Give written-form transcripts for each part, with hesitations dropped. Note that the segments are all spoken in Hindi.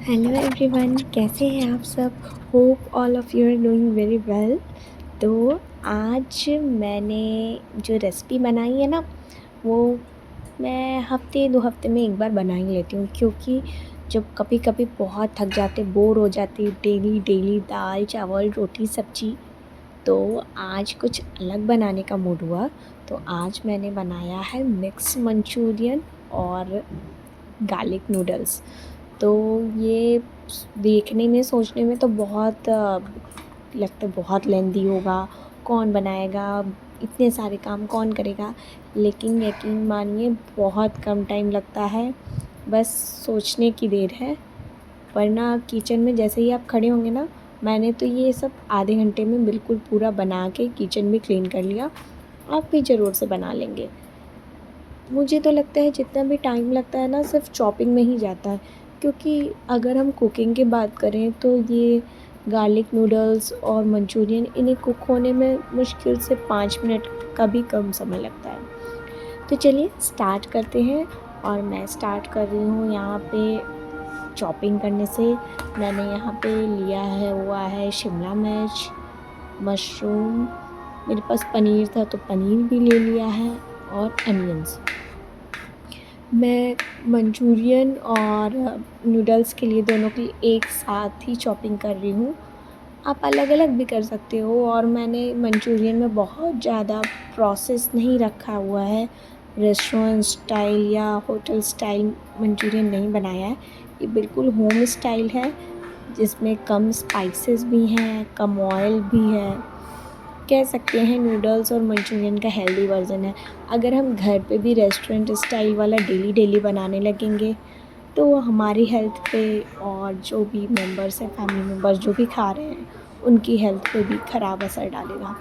हेलो एवरीवन, कैसे हैं आप सब। Hope all of you are doing very well. तो आज मैंने जो रेसिपी बनाई है ना, वो मैं हफ़्ते 2 हफ़्ते में एक बार बना ही लेती हूँ, क्योंकि जब कभी-कभी बहुत थक जाते, बोर हो जाती डेली दाल चावल रोटी सब्ज़ी, तो आज कुछ अलग बनाने का मूड हुआ। तो आज मैंने बनाया है मिक्स मंचूरियन और गार्लिक नूडल्स। तो ये देखने में सोचने में तो बहुत लगता है बहुत लेंदी होगा, कौन बनाएगा, इतने सारे काम कौन करेगा। लेकिन यकीन मानिए बहुत कम टाइम लगता है, बस सोचने की देर है। वरना किचन में जैसे ही आप खड़े होंगे ना, मैंने तो ये सब आधे घंटे में बिल्कुल पूरा बना के किचन भी क्लीन कर लिया। आप भी ज़रूर से बना लेंगे। मुझे तो लगता है जितना भी टाइम लगता है ना, सिर्फ चॉपिंग में ही जाता है, क्योंकि अगर हम कुकिंग की बात करें तो ये गार्लिक नूडल्स और मंचूरियन, इन्हें कुक होने में मुश्किल से 5 मिनट का भी कम समय लगता है। तो चलिए स्टार्ट करते हैं। और मैं स्टार्ट कर रही हूँ यहाँ पे चॉपिंग करने से। मैंने यहाँ पे लिया है हुआ है शिमला मिर्च, मशरूम, मेरे पास पनीर था तो पनीर भी ले लिया है, और अनियंस। मैं मंचूरियन और नूडल्स के लिए, दोनों की एक साथ ही चॉपिंग कर रही हूँ। आप अलग-अलग भी कर सकते हो, और मैंने मंचूरियन में बहुत ज़्यादा प्रोसेस नहीं रखा हुआ है। रेस्टोरेंट स्टाइल या होटल स्टाइल मंचूरियन नहीं बनाया है। ये बिल्कुल होम स्टाइल है, जिसमें कम स्पाइसेस भी हैं, कम ऑयल भी है। कह सकते हैं नूडल्स और मंचूरियन का हेल्दी वर्ज़न है। अगर हम घर पे भी रेस्टोरेंट स्टाइल वाला डेली बनाने लगेंगे, तो वो हमारी हेल्थ पे, और जो भी मेंबर्स हैं, फैमिली मेंबर्स जो भी खा रहे हैं, उनकी हेल्थ पे भी ख़राब असर डालेगा।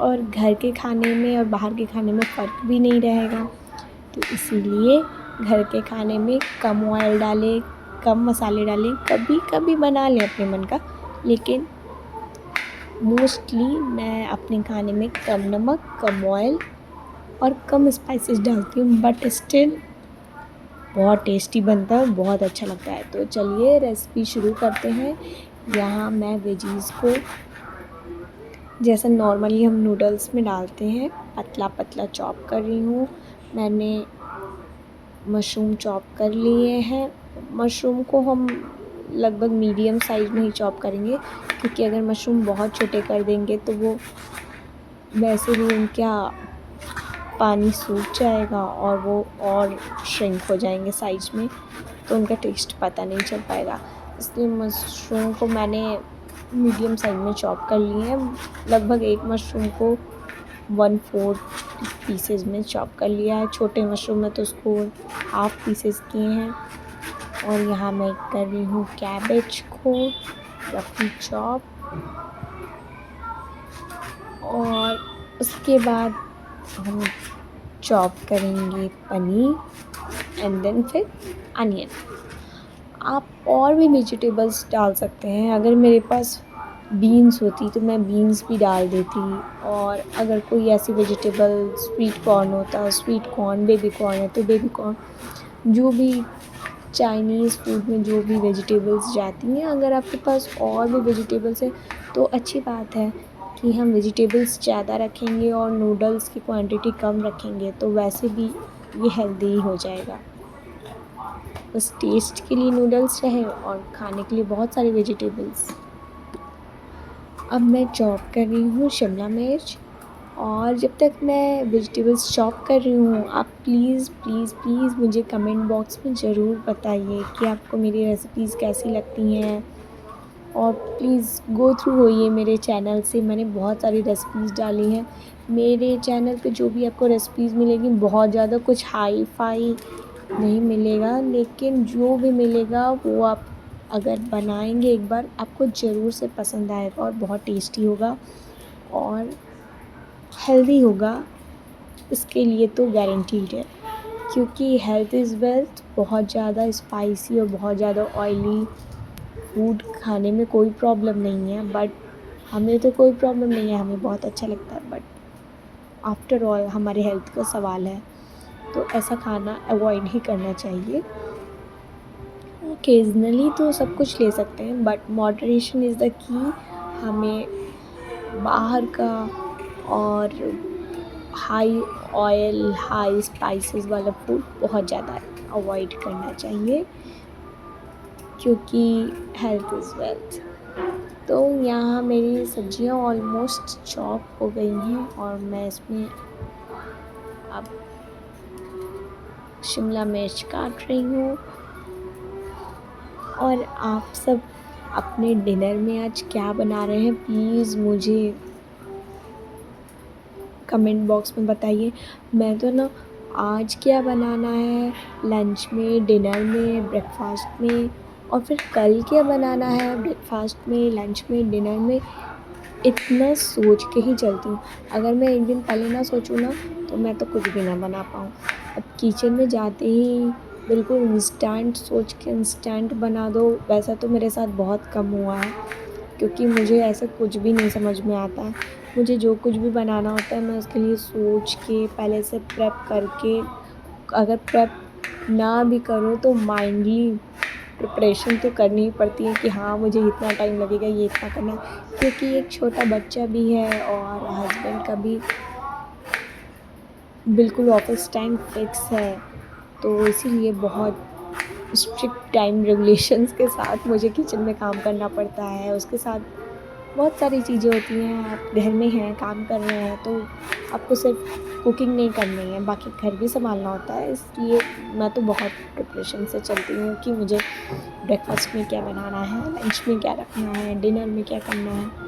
और घर के खाने में और बाहर के खाने में फ़र्क भी नहीं रहेगा। तो इसीलिए घर के खाने में कम ऑयल डालें, कम मसाले डालें, कभी-कभी बना लें अपने मन का, लेकिन मोस्टली मैं अपने खाने में कम नमक, कम ऑयल और कम स्पाइसेस डालती हूँ, बट स्टिल बहुत टेस्टी बनता है, बहुत अच्छा लगता है। तो चलिए रेसिपी शुरू करते हैं। यहाँ मैं वेजीज़ को, जैसे नॉर्मली हम नूडल्स में डालते हैं, पतला-पतला चॉप कर रही हूँ। मैंने मशरूम चॉप कर लिए हैं। मशरूम को हम लगभग मीडियम साइज़ में ही चॉप करेंगे, क्योंकि अगर मशरूम बहुत छोटे कर देंगे तो वो वैसे भी उनका पानी सूख जाएगा और वो और श्रिंक हो जाएंगे साइज़ में, तो उनका टेस्ट पता नहीं चल पाएगा। इसलिए मशरूम को मैंने मीडियम साइज़ में चॉप कर लिए हैं। लगभग एक मशरूम को 1/4 पीसेस में चॉप कर लिया है। छोटे मशरूम है तो उसको हाफ़ पीसेस किए हैं। और यहाँ मैं कर रही हूँ कैबेज को रफली चॉप, और उसके बाद हम चॉप करेंगे पनीर, एंड देन फिर अनियन। आप और भी वेजिटेबल्स डाल सकते हैं। अगर मेरे पास बीन्स होती तो मैं बीन्स भी डाल देती, और अगर कोई ऐसी वेजिटेबल, स्वीट कॉर्न होता, स्वीट कॉर्न, बेबी कॉर्न है तो बेबी कॉर्न, जो भी चाइनीज़ फूड में जो भी वेजिटेबल्स जाती हैं, अगर आपके पास और भी वेजिटेबल्स हैं तो अच्छी बात है कि हम वेजिटेबल्स ज़्यादा रखेंगे और नूडल्स की क्वांटिटी कम रखेंगे, तो वैसे भी ये हेल्दी ही हो जाएगा। बस टेस्ट के लिए नूडल्स रहे और खाने के लिए बहुत सारी वेजिटेबल्स। अब मैं चॉप कर रही हूँ शिमला मिर्च, और जब तक मैं वेजिटेबल्स चॉप कर रही हूँ, आप प्लीज़ मुझे कमेंट बॉक्स में ज़रूर बताइए कि आपको मेरी रेसिपीज़ कैसी लगती हैं। और प्लीज़ गो थ्रू होइए मेरे चैनल से, मैंने बहुत सारी रेसिपीज़ डाली हैं। मेरे चैनल पे जो भी आपको रेसिपीज़ मिलेगी, बहुत ज़्यादा कुछ हाई-फ़ाई नहीं मिलेगा, लेकिन जो भी मिलेगा वो आप अगर बनाएँगे एक बार, आपको ज़रूर से पसंद आएगा और बहुत टेस्टी होगा और हेल्दी होगा। इसके लिए तो गारंटीड है, क्योंकि हेल्थ इज़ वेल्थ। बहुत ज़्यादा स्पाइसी और बहुत ज़्यादा ऑयली फूड खाने में कोई प्रॉब्लम नहीं है, बट हमें तो कोई प्रॉब्लम नहीं है, हमें बहुत अच्छा लगता है, बट आफ्टर ऑल हमारे हेल्थ का सवाल है, तो ऐसा खाना अवॉइड ही करना चाहिए। ओकेजनली तो सब कुछ ले सकते हैं but moderation is the key. हमें बाहर का और हाई ऑयल, हाई स्पाइसेस वाला फूड बहुत ज़्यादा अवॉइड करना चाहिए, क्योंकि हेल्थ इज़ वेल्थ। तो यहाँ मेरी सब्जियाँ ऑलमोस्ट चॉप हो गई हैं और मैं इसमें अब शिमला मिर्च काट रही हूँ। और आप सब अपने डिनर में आज क्या बना रहे हैं, प्लीज़ मुझे कमेंट बॉक्स में बताइए। मैं तो ना आज क्या बनाना है लंच में, डिनर में, ब्रेकफास्ट में, और फिर कल क्या बनाना है ब्रेकफास्ट में, लंच में, डिनर में, इतना सोच के ही चलती हूँ। अगर मैं एक दिन पहले ना सोचूँ ना तो मैं तो कुछ भी ना बना पाऊँ। अब किचन में जाते ही बिल्कुल इंस्टेंट सोच के इंस्टेंट बना दो, वैसा तो मेरे साथ बहुत कम हुआ है, क्योंकि मुझे ऐसा कुछ भी नहीं समझ में आता है। मुझे जो कुछ भी बनाना होता है मैं उसके लिए सोच के पहले से प्रेप करके, अगर प्रेप ना भी करूँ तो माइंडली प्रिपरेशन तो करनी ही पड़ती है कि हाँ मुझे इतना टाइम लगेगा, ये इतना करना है, क्योंकि एक छोटा बच्चा भी है और हस्बैंड का भी बिल्कुल ऑफिस टाइम फिक्स है। तो इसीलिए बहुत स्ट्रिक्ट टाइम रेगुलेशंस के साथ मुझे किचन में काम करना पड़ता है। उसके साथ बहुत सारी चीज़ें होती हैं, आप घर में हैं, काम कर रहे हैं, तो आपको सिर्फ कुकिंग नहीं करनी है, बाकी घर भी सँभालना होता है। इसलिए मैं तो बहुत प्रिपरेशन से चलती हूँ कि मुझे ब्रेकफ़ास्ट में क्या बनाना है, लंच में क्या रखना है, डिनर में क्या करना है।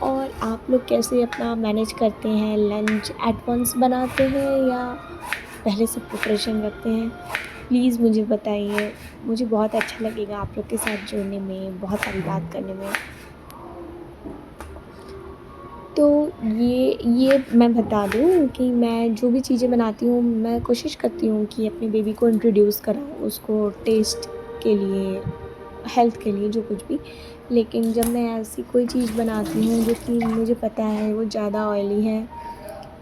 और आप लोग कैसे अपना मैनेज करते हैं? लंच एट वंस बनाते हैं या पहले से प्रिपरेशन रखते हैं? प्लीज़ मुझे बताइए, मुझे बहुत अच्छा लगेगा आप लोग के साथ जुड़ने में, बहुत सारी बात करने में। तो ये मैं बता दूँ कि मैं जो भी चीज़ें बनाती हूँ, मैं कोशिश करती हूँ कि अपने बेबी को इंट्रोड्यूस कराऊँ, उसको टेस्ट के लिए, हेल्थ के लिए, जो कुछ भी। लेकिन जब मैं ऐसी कोई चीज़ बनाती हूँ जो कि मुझे पता है वो ज़्यादा ऑयली है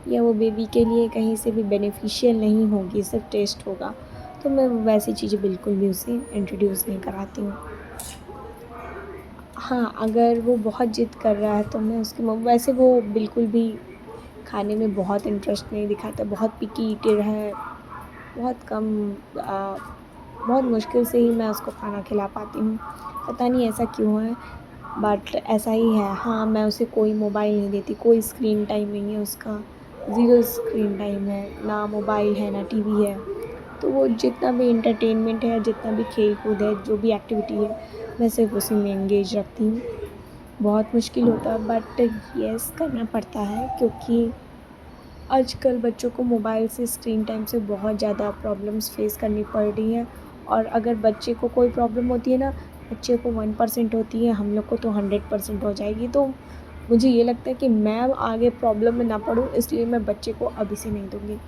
या वो बेबी के लिए कहीं से भी बेनिफिशियल नहीं होगी, सिर्फ़ टेस्ट होगा, तो मैं वैसी चीज़ें बिल्कुल भी उसे इंट्रोड्यूस नहीं कराती हूँ। हाँ, अगर वो बहुत ज़िद कर रहा है तो मैं उसके वैसे वो बिल्कुल भी खाने में बहुत इंटरेस्ट नहीं दिखाता, बहुत पिकी ईटर है, बहुत कम, बहुत मुश्किल से ही मैं उसको खाना खिला पाती हूँ। पता नहीं ऐसा क्यों है, बट ऐसा ही है। हाँ, मैं उसे कोई मोबाइल नहीं देती, कोई स्क्रीन टाइम नहीं है उसका, ज़ीरो स्क्रीन टाइम है, ना मोबाइल है, ना टीवी है। तो वो जितना भी एंटरटेनमेंट है, जितना भी खेल-कूद है, जो भी एक्टिविटी है, मैं सिर्फ़ उसी में एंगेज रखती हूँ। बहुत मुश्किल होता है बट येस करना पड़ता है, क्योंकि आजकल बच्चों को मोबाइल से, स्क्रीन टाइम से बहुत ज़्यादा प्रॉब्लम्स फ़ेस करनी पड़ रही हैं। और अगर बच्चे को कोई प्रॉब्लम होती है ना, बच्चे को 1% होती है, हम लोग को तो 100% हो जाएगी। तो मुझे ये लगता है कि मैं आगे प्रॉब्लम में ना पड़ूँ, इसलिए मैं बच्चे को अभी से नहीं दूँगी।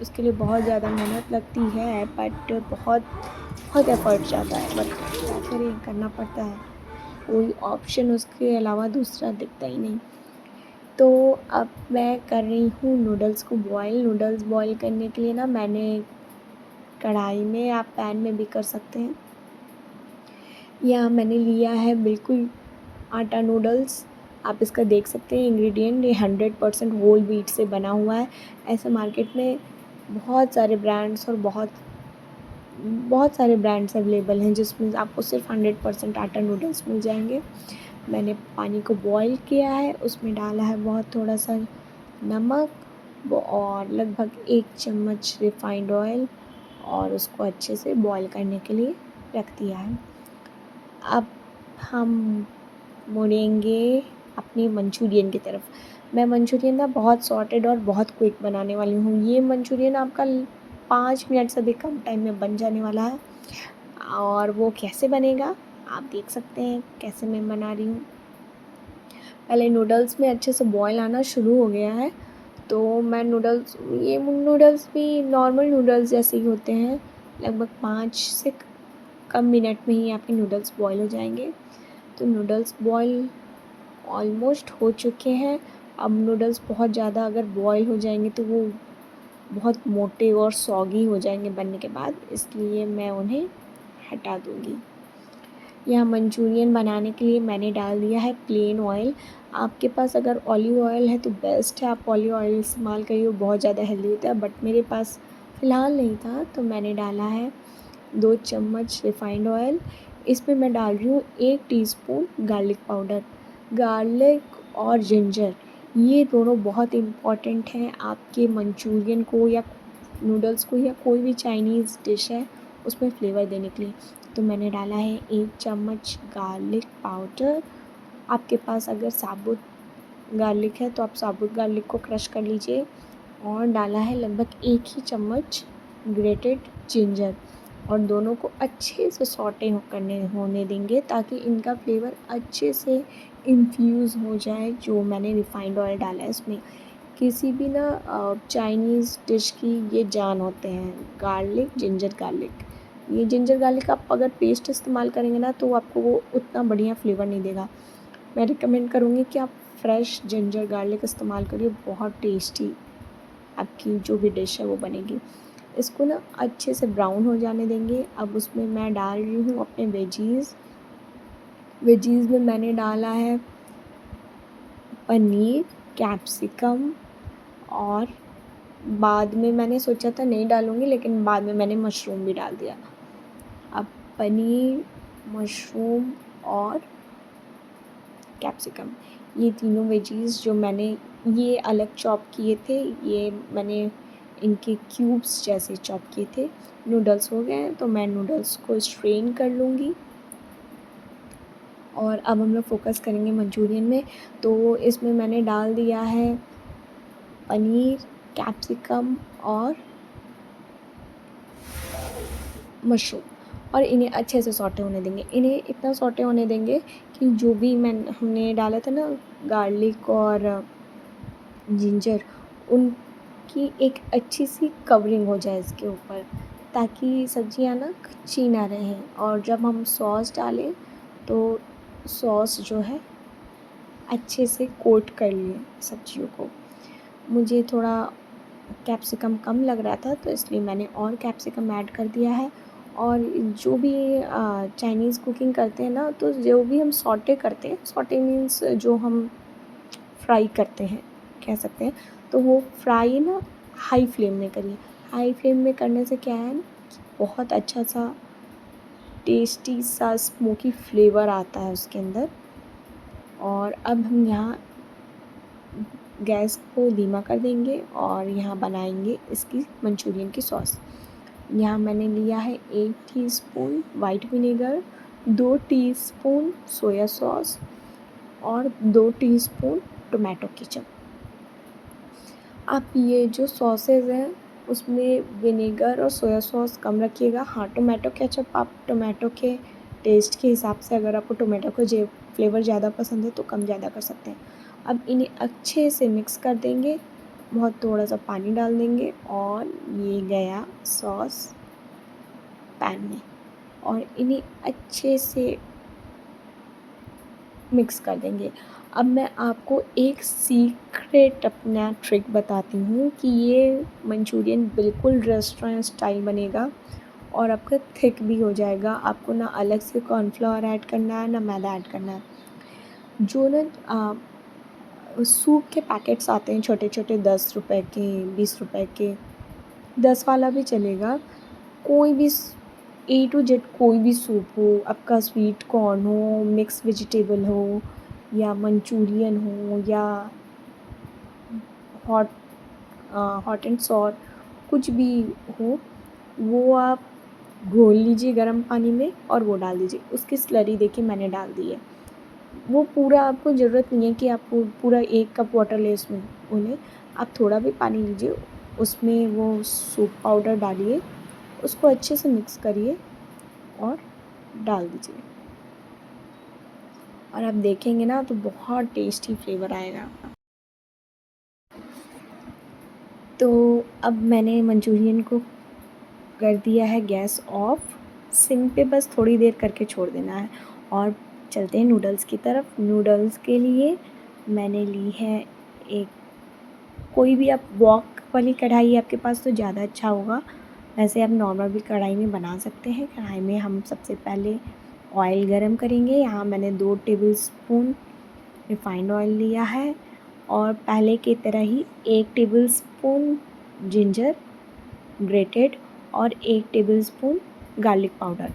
उसके लिए बहुत ज़्यादा मेहनत लगती है, बट बहुत बहुत एफ़र्ट जाता है, बट क्या करें, करना पड़ता है। कोई ऑप्शन उसके अलावा दूसरा दिखता ही नहीं। तो अब मैं कर रही हूँ नूडल्स को बॉयल। नूडल्स बॉयल करने के लिए ना मैंने कढ़ाई में या पैन में भी कर सकते हैं, या मैंने लिया है बिल्कुल आटा नूडल्स। आप इसका देख सकते हैं इंग्रेडिएंट, ये 100% होल व्हीट से बना हुआ है। ऐसे मार्केट में बहुत सारे ब्रांड्स और बहुत बहुत सारे ब्रांड्स अवेलेबल हैं जिसमें आपको सिर्फ 100% आटा नूडल्स मिल जाएंगे। मैंने पानी को बॉईल किया है, उसमें डाला है बहुत थोड़ा सा नमक, वो और लगभग 1 चम्मच रिफाइंड ऑयल, और उसको अच्छे से बॉईल करने के लिए रख दिया है। अब हम मुड़ेंगे अपने मंचूरियन की तरफ। मैं मंचूरियन ना बहुत सॉर्टेड और बहुत क्विक बनाने वाली हूँ। ये मंचूरियन आपका 5 मिनट से भी कम टाइम में बन जाने वाला है। और वो कैसे बनेगा आप देख सकते हैं कैसे मैं बना रही हूँ। पहले नूडल्स में अच्छे से बॉयल आना शुरू हो गया है, तो मैं ये नूडल्स भी नॉर्मल नूडल्स जैसे ही होते हैं। लगभग 5 से कम मिनट में ही आपके नूडल्स बॉयल हो जाएंगे। तो नूडल्स बॉयल ऑलमोस्ट हो चुके हैं। अब नूडल्स बहुत ज़्यादा अगर बॉयल हो जाएंगे तो वो बहुत मोटे और सॉगी हो जाएंगे बनने के बाद, इसलिए मैं उन्हें हटा दूँगी। यहाँ मंचूरियन बनाने के लिए मैंने डाल दिया है प्लेन ऑयल। आपके पास अगर ऑलिव ऑयल है तो बेस्ट है, आप ऑलिव ऑयल इस्तेमाल करिए, वो बहुत ज़्यादा हेल्दी होता है, बट मेरे पास फ़िलहाल नहीं था तो मैंने डाला है 2 चम्मच रिफाइंड ऑयल। इसमें मैं डाल रही हूँ 1 टीस्पून गार्लिक पाउडर। गार्लिक और जिंजर ये दोनों बहुत इम्पॉर्टेंट हैं आपके मंचूरियन को या नूडल्स को या कोई भी चाइनीज़ डिश है उसमें फ्लेवर देने के लिए। तो मैंने डाला है 1 चम्मच गार्लिक पाउडर। आपके पास अगर साबुत गार्लिक है तो आप साबुत गार्लिक को क्रश कर लीजिए, और डाला है लगभग 1 ही चम्मच ग्रेटेड जिंजर, और दोनों को अच्छे से सॉटे होने देंगे ताकि इनका फ्लेवर अच्छे से इन्फ्यूज़ हो जाए जो मैंने रिफाइंड ऑयल डाला है इसमें। किसी भी ना चाइनीज़ डिश की ये जान होते हैं, गार्लिक, जिंजर गार्लिक। ये जिंजर गार्लिक आप अगर पेस्ट इस्तेमाल करेंगे ना तो आपको वो उतना बढ़िया फ्लेवर नहीं देगा। मैं रिकमेंड करूँगी कि आप फ्रेश जिंजर गार्लिक इस्तेमाल करिए, बहुत टेस्टी आपकी जो भी डिश है वो बनेगी। इसको ना अच्छे से ब्राउन हो जाने देंगे। अब उसमें मैं डाल रही हूँ अपने वेजीज़। वेजीज़ में मैंने डाला है पनीर, कैप्सिकम, और बाद में मैंने सोचा था नहीं डालूँगी, लेकिन बाद में मैंने मशरूम भी डाल दिया। अब पनीर, मशरूम और कैप्सिकम, ये तीनों वेजीज़ जो मैंने ये अलग चॉप किए थे, ये मैंने इनके क्यूब्स जैसे चॉप किए थे। नूडल्स हो गए हैं तो मैं नूडल्स को स्ट्रेन कर लूँगी, और अब हम लोग फ़ोकस करेंगे मंचूरियन में। तो इसमें मैंने डाल दिया है पनीर, कैप्सिकम और मशरूम, और इन्हें अच्छे से सॉटे होने देंगे। इन्हें इतना सॉटे होने देंगे कि जो भी हमने डाला था ना गार्लिक और जिंजर, उनकी एक अच्छी सी कवरिंग हो जाए इसके ऊपर, ताकि सब्जियां ना कच्ची ना रहें, और जब हम सॉस डालें तो सॉस जो है अच्छे से कोट कर लिए सब्जियों को। मुझे थोड़ा कैप्सिकम कम लग रहा था तो इसलिए मैंने और कैप्सिकम ऐड कर दिया है। और जो भी चाइनीज़ कुकिंग करते हैं ना, तो जो भी हम सॉटे करते हैं, सॉटे मीन्स जो हम फ्राई करते हैं कह सकते हैं, तो वो फ्राई ना हाई फ्लेम में करिए। हाई फ्लेम में करने से क्या है, बहुत अच्छा सा टेस्टी सा स्मोकी फ्लेवर आता है उसके अंदर। और अब हम यहाँ गैस को धीमा कर देंगे और यहाँ बनाएंगे इसकी मंचूरियन की सॉस। यहाँ मैंने लिया है 1 teaspoon white vinegar, 2 teaspoon soya sauce और 2 टीस्पून टोमेटो केचप। आप ये जो सॉसेज हैं उसमें विनेगर और सोया सॉस कम रखिएगा। हाँ, टोमेटो केचप आप टोमेटो के टेस्ट के हिसाब से, अगर आपको टोमेटो का फ्लेवर ज़्यादा पसंद है तो कम ज़्यादा कर सकते हैं। अब इन्हें अच्छे से मिक्स कर देंगे, बहुत थोड़ा सा पानी डाल देंगे, और ये गया सॉस पैन में, और इन्हें अच्छे से मिक्स कर देंगे। अब मैं आपको एक सीक्रेट अपना ट्रिक बताती हूँ कि ये मंचूरियन बिल्कुल रेस्टोरेंट स्टाइल बनेगा और आपका थिक भी हो जाएगा। आपको ना अलग से कॉर्नफ्लोर ऐड करना है ना मैदा ऐड करना है। जो ना सूप के पैकेट्स आते हैं छोटे छोटे, 10 रुपए के, 20 रुपए के, 10 वाला भी चलेगा। कोई भी ए टू जेड कोई भी सूप हो, आपका स्वीट कॉर्न हो, मिक्स वेजिटेबल हो, या मंचूरियन हो, या हॉट हॉट एंड सॉर कुछ भी हो, वो आप घोल लीजिए गर्म पानी में और वो डाल दीजिए। उसकी स्लरी देखिए मैंने डाल दी है। वो पूरा आपको ज़रूरत नहीं है कि आप पूरा 1 कप वाटर ले उसमें घोलें। आप थोड़ा भी पानी लीजिए, उसमें वो सूप पाउडर डालिए, उसको अच्छे से मिक्स करिए और डाल दीजिए, और आप देखेंगे ना तो बहुत टेस्टी फ्लेवर आएगा। तो अब मैंने मंचूरियन को कर दिया है गैस ऑफ, सिम पे बस थोड़ी देर करके छोड़ देना है। और चलते हैं नूडल्स की तरफ। नूडल्स के लिए मैंने ली है एक कोई भी आप वॉक वाली कढ़ाई आपके पास तो ज़्यादा अच्छा होगा। वैसे आप नॉर्मल भी कढ़ाई में बना सकते हैं। कढ़ाई में हम सबसे पहले ऑयल गरम करेंगे। यहाँ मैंने 2 टेबलस्पून रिफाइंड ऑयल लिया है और पहले की तरह ही 1 टेबलस्पून जिंजर ग्रेटेड और 1 tablespoon garlic powder.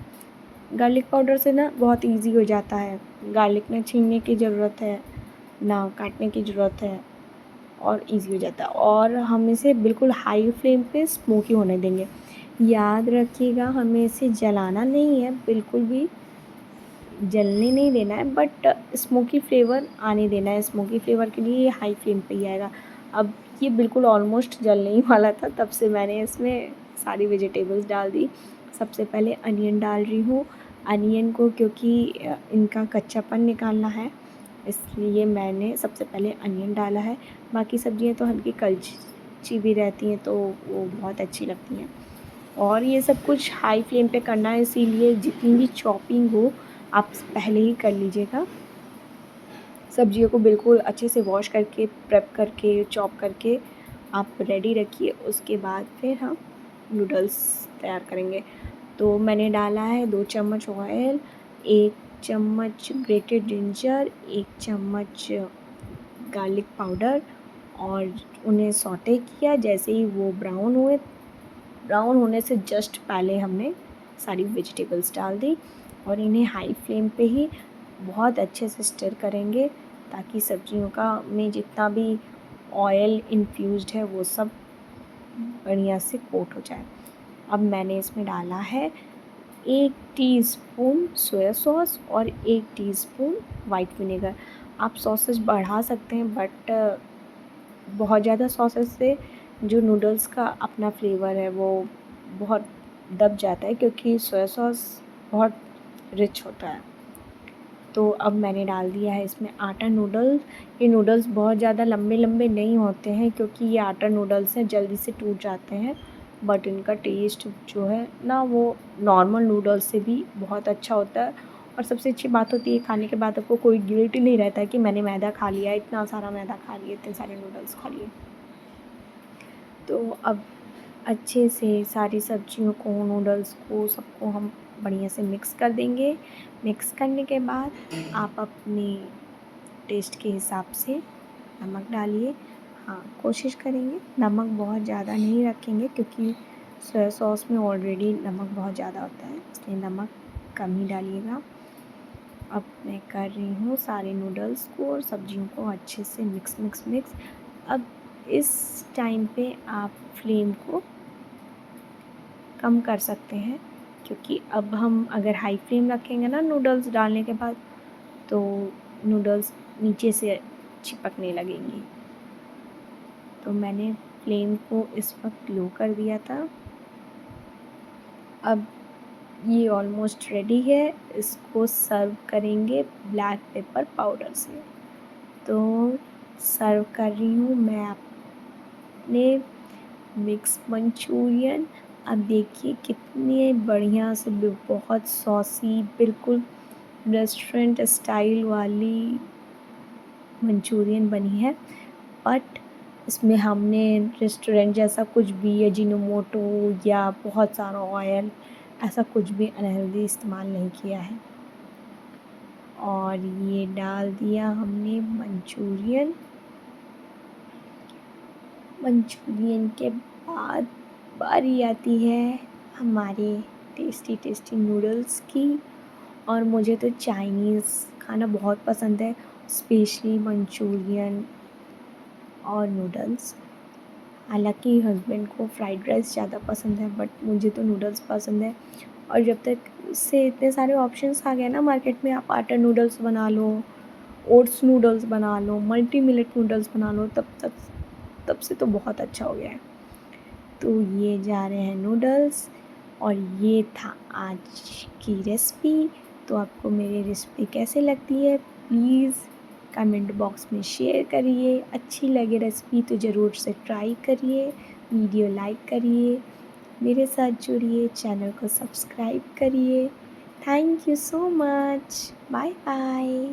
Garlic powder से ना बहुत ईज़ी हो जाता है। गार्लिक ना छीलने की ज़रूरत है, ना काटने की ज़रूरत है और ईज़ी हो जाता है। और हम इसे बिल्कुल हाई फ्लेम पे स्मोकी होने देंगे। याद रखिएगा हमें इसे जलाना नहीं है, बिल्कुल भी जलने नहीं देना है, बट स्मोकी फ्लेवर आने देना है। स्मोकी फ्लेवर के लिए ये हाई फ्लेम पे ही आएगा। अब ये बिल्कुल ऑलमोस्ट जलने ही वाला था, तब से मैंने इसमें सारी वेजिटेबल्स डाल दी। सबसे पहले अनियन डाल रही हूँ। अनियन को क्योंकि इनका कच्चापन निकालना है, इसलिए मैंने सबसे पहले अनियन डाला है। बाकी सब्जियाँ तो हल्की कलची भी रहती हैं तो वो बहुत अच्छी लगती हैं। और ये सब कुछ हाई फ्लेम पे करना है, इसीलिए जितनी भी चॉपिंग हो आप पहले ही कर लीजिएगा। सब्जियों को बिल्कुल अच्छे से वॉश करके, प्रेप करके, चॉप करके आप रेडी रखिए। उसके बाद फिर हम नूडल्स तैयार करेंगे। तो मैंने डाला है 2 चम्मच ऑयल, 1 चम्मच ग्रेटेड जिंजर, 1 चम्मच गार्लिक पाउडर और उन्हें सौटे किया। जैसे ही वो ब्राउन होने से जस्ट पहले हमने सारी वेजिटेबल्स डाल दी और इन्हें हाई फ्लेम पे ही बहुत अच्छे से स्टर करेंगे ताकि सब्जियों का में जितना भी ऑयल इन्फ्यूज़्ड है वो सब बढ़िया से कोट हो जाए। अब मैंने इसमें डाला है 1 टीस्पून सोया सॉस और 1 टीस्पून वाइट विनेगर। आप सॉसेस बढ़ा सकते हैं, बट बहुत ज़्यादा सॉसेस से जो नूडल्स का अपना फ्लेवर है वो बहुत दब जाता है, क्योंकि सोया सॉस बहुत रिच होता है। तो अब मैंने डाल दिया है इसमें आटा नूडल्स। ये नूडल्स बहुत ज़्यादा लंबे लंबे नहीं होते हैं, क्योंकि ये आटा नूडल्स हैं, जल्दी से टूट जाते हैं, बट इनका टेस्ट जो है ना वो नॉर्मल नूडल्स से भी बहुत अच्छा होता है। और सबसे अच्छी बात होती है खाने के बाद आपको कोई गिल्ट नहीं रहता है कि मैंने मैदा खा लिया, इतना सारा मैदा खा लिया, इतने सारे नूडल्स खा लिए। तो अब अच्छे से सारी सब्जियों को, नूडल्स को, सबको हम बढ़िया से मिक्स कर देंगे। मिक्स करने के बाद आप अपने टेस्ट के हिसाब से नमक डालिए। हाँ, कोशिश करेंगे नमक बहुत ज़्यादा नहीं रखेंगे, क्योंकि सोया सॉस में ऑलरेडी नमक बहुत ज़्यादा होता है, इसलिए नमक कम ही डालिएगा। अब मैं कर रही हूँ सारे नूडल्स को और सब्जियों को अच्छे से मिक्स। अब इस टाइम पे आप फ्लेम को कम कर सकते हैं, क्योंकि अब हम अगर हाई फ्लेम रखेंगे ना नूडल्स डालने के बाद, तो नूडल्स नीचे से चिपकने लगेंगी। तो मैंने फ्लेम को इस वक्त लो कर दिया था। अब ये ऑलमोस्ट रेडी है। इसको सर्व करेंगे ब्लैक पेपर पाउडर से। तो सर्व कर रही हूँ मैं अपने मिक्स मंचूरियन। अब देखिए कितने बढ़िया से बहुत सॉसी, बिल्कुल रेस्टोरेंट स्टाइल वाली मंचूरियन बनी है, बट इसमें हमने रेस्टोरेंट जैसा कुछ भी अजीनोमोटो या बहुत सारा ऑयल, ऐसा कुछ भी अनहेल्दी इस्तेमाल नहीं किया है। और ये डाल दिया हमने मंचूरियन के बाद बारी आती है हमारे टेस्टी नूडल्स की। और मुझे तो चाइनीज़ खाना बहुत पसंद है, स्पेशली मंचूरियन और नूडल्स। हालांकि हस्बैंड को फ्राइड राइस ज़्यादा पसंद है, बट मुझे तो नूडल्स पसंद है। और जब तक से इतने सारे ऑप्शंस आ गए ना मार्केट में, आप आटा नूडल्स बना लो, ओट्स नूडल्स बना लो, मल्टी मिलेट नूडल्स बना लो, तब से तो बहुत अच्छा हो गया है। तो ये जा रहे हैं नूडल्स और ये था आज की रेसिपी। तो आपको मेरी रेसिपी कैसे लगती है प्लीज़ कमेंट बॉक्स में शेयर करिए। अच्छी लगे रेसिपी तो ज़रूर से ट्राई करिए, वीडियो लाइक करिए, मेरे साथ जुड़िए, चैनल को सब्सक्राइब करिए। Thank you so much. Bye bye.